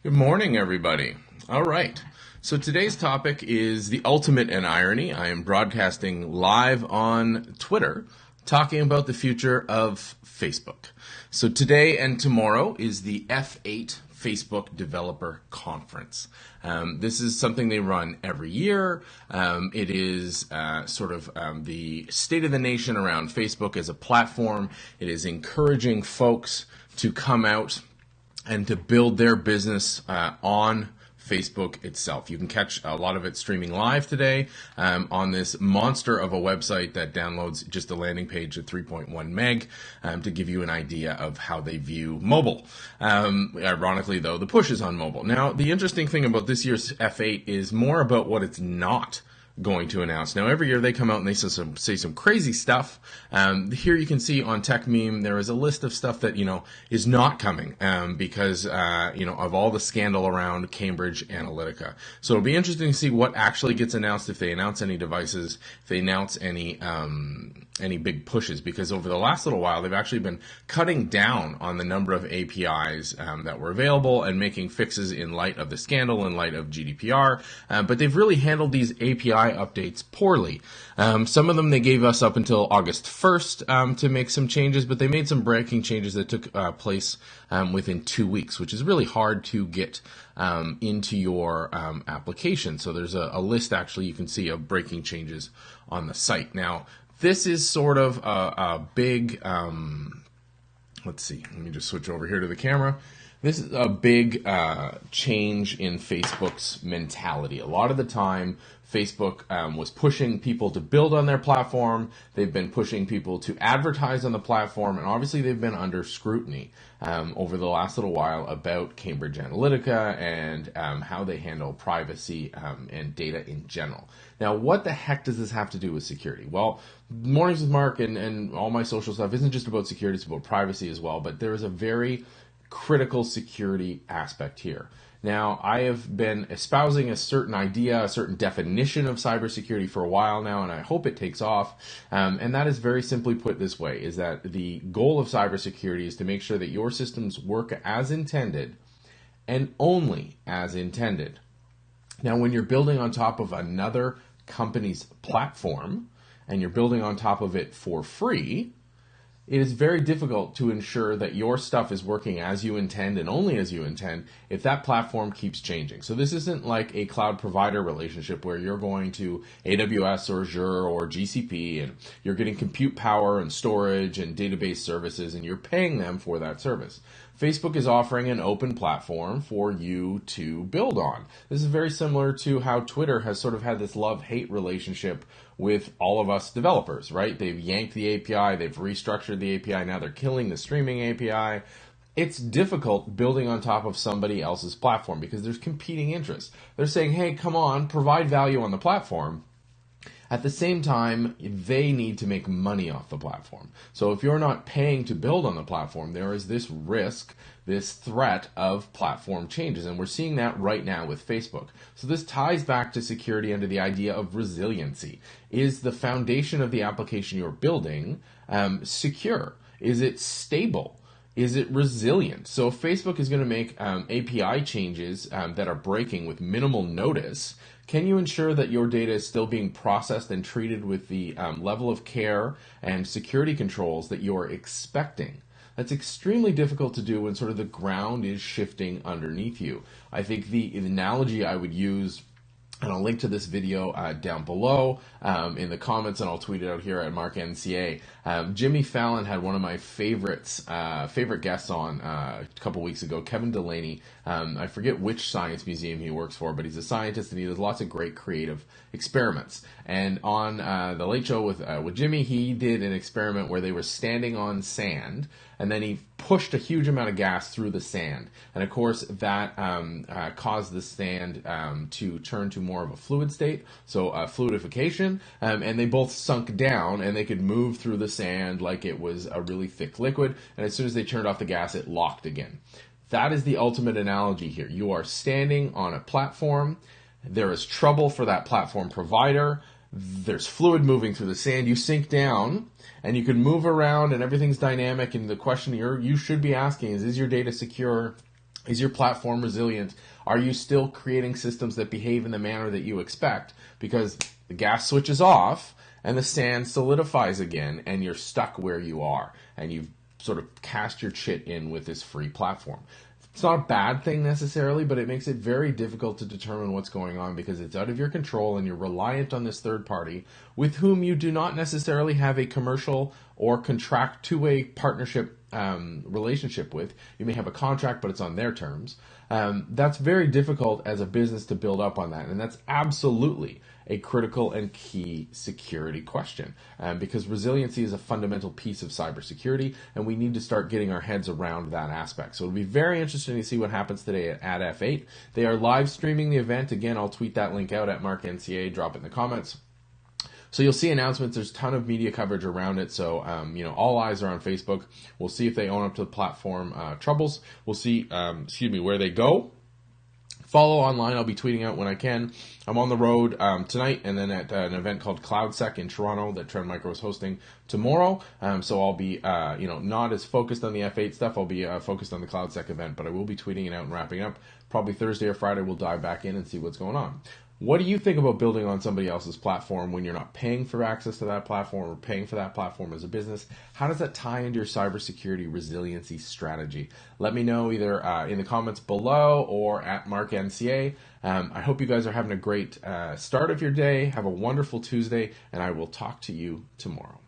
Good morning, everybody. All right. So today's topic is the ultimate in irony. I am broadcasting live on Twitter, talking about the future of Facebook. So today and tomorrow is the F8 Facebook Developer Conference. This is something they run every year. It is the state of the nation around Facebook as a platform. It is encouraging folks to come out and to build their business on Facebook itself. You can catch a lot of it streaming live today on this monster of a website that downloads just a landing page at 3.1 meg to give you an idea of how they view mobile. Ironically, though, the push is on mobile. Now, the interesting thing about this year's F8 is more about what it's not going to announce. Now, every year they come out and they say some crazy stuff. Here you can see on Tech Meme there is a list of stuff that is not coming because of all the scandal around Cambridge Analytica. So it'll be interesting to see what actually gets announced, if they announce any devices, if they announce any big pushes, because over the last little while they've actually been cutting down on the number of APIs that were available and making fixes in light of the scandal, in light of GDPR, but they've really handled these API updates poorly. Some of them they gave us up until August 1st to make some changes, but they made some breaking changes that took place within 2 weeks, which is really hard to get into your application. So there's a list actually you can see of breaking changes on the site. Now, this is sort of a big, let's see, let me just switch over here to the camera. This is a big change in Facebook's mentality. A lot of the time, Facebook was pushing people to build on their platform. They've been pushing people to advertise on the platform, and obviously they've been under scrutiny over the last little while about Cambridge Analytica and how they handle privacy and data in general. Now, what the heck does this have to do with security? Well, Mornings with Mark and all my social stuff isn't just about security, it's about privacy as well, but there is a very critical security aspect here. Now, I have been espousing a certain idea, a certain definition of cybersecurity for a while now, and I hope it takes off. And that is very simply put this way, is that the goal of cybersecurity is to make sure that your systems work as intended and only as intended. Now, when you're building on top of another company's platform and you're building on top of it for free, it is very difficult to ensure that your stuff is working as you intend and only as you intend if that platform keeps changing. So this isn't like a cloud provider relationship where you're going to AWS or Azure or GCP and you're getting compute power and storage and database services and you're paying them for that service. Facebook is offering an open platform for you to build on. This is very similar to how Twitter has sort of had this love-hate relationship with all of us developers, right? They've yanked the API, they've restructured the API, now they're killing the streaming API. It's difficult building on top of somebody else's platform because there's competing interests. They're saying, hey, come on, provide value on the platform. At the same time, they need to make money off the platform. So if you're not paying to build on the platform, there is this risk, this threat of platform changes. And we're seeing that right now with Facebook. So this ties back to security under the idea of resiliency. Is the foundation of the application you're building secure? Is it stable? Is it resilient? So if Facebook is going to make API changes that are breaking with minimal notice, can you ensure that your data is still being processed and treated with the level of care and security controls that you're expecting? That's extremely difficult to do when sort of the ground is shifting underneath you. I think the analogy I would use, and I'll link to this video down below in the comments, and I'll tweet it out here at MarkNCA. Jimmy Fallon had one of my favorite guests on a couple weeks ago, Kevin Delaney. I forget which science museum he works for, but he's a scientist and he does lots of great creative experiments. And on the Late Show with Jimmy, he did an experiment where they were standing on sand, and then he pushed a huge amount of gas through the sand. And of course, that caused the sand to turn to more of a fluid state, so fluidification, and they both sunk down, and they could move through the sand like it was a really thick liquid, and as soon as they turned off the gas, it locked again. That is the ultimate analogy here. You are standing on a platform. There is trouble for that platform provider. There's fluid moving through the sand. You sink down, and you can move around, and everything's dynamic, and the question you should be asking is your data secure? Is your platform resilient? Are you still creating systems that behave in the manner that you expect? Because the gas switches off and the sand solidifies again, and you're stuck where you are, and you've sort of cast your chit in with this free platform. It's not a bad thing necessarily, but it makes it very difficult to determine what's going on because it's out of your control and you're reliant on this third party with whom you do not necessarily have a commercial or contract two-way partnership relationship with. You may have a contract, but it's on their terms. That's very difficult as a business to build up on that, and that's absolutely a critical and key security question because resiliency is a fundamental piece of cybersecurity, and we need to start getting our heads around that aspect. So it'll be very interesting to see what happens today at F8. They are live streaming the event. Again, I'll tweet that link out at MarkNCA. Drop it in the comments. So you'll see announcements. There's a ton of media coverage around it. So, all eyes are on Facebook. We'll see if they own up to the platform troubles. We'll see, where they go. Follow online. I'll be tweeting out when I can. I'm on the road tonight and then at an event called CloudSec in Toronto that Trend Micro is hosting tomorrow. So I'll be, not as focused on the F8 stuff. I'll be focused on the CloudSec event, but I will be tweeting it out and wrapping up. Probably Thursday or Friday, we'll dive back in and see what's going on. What do you think about building on somebody else's platform when you're not paying for access to that platform or paying for that platform as a business? How does that tie into your cybersecurity resiliency strategy? Let me know either in the comments below or at MarkNCA. I hope you guys are having a great start of your day. Have a wonderful Tuesday, and I will talk to you tomorrow.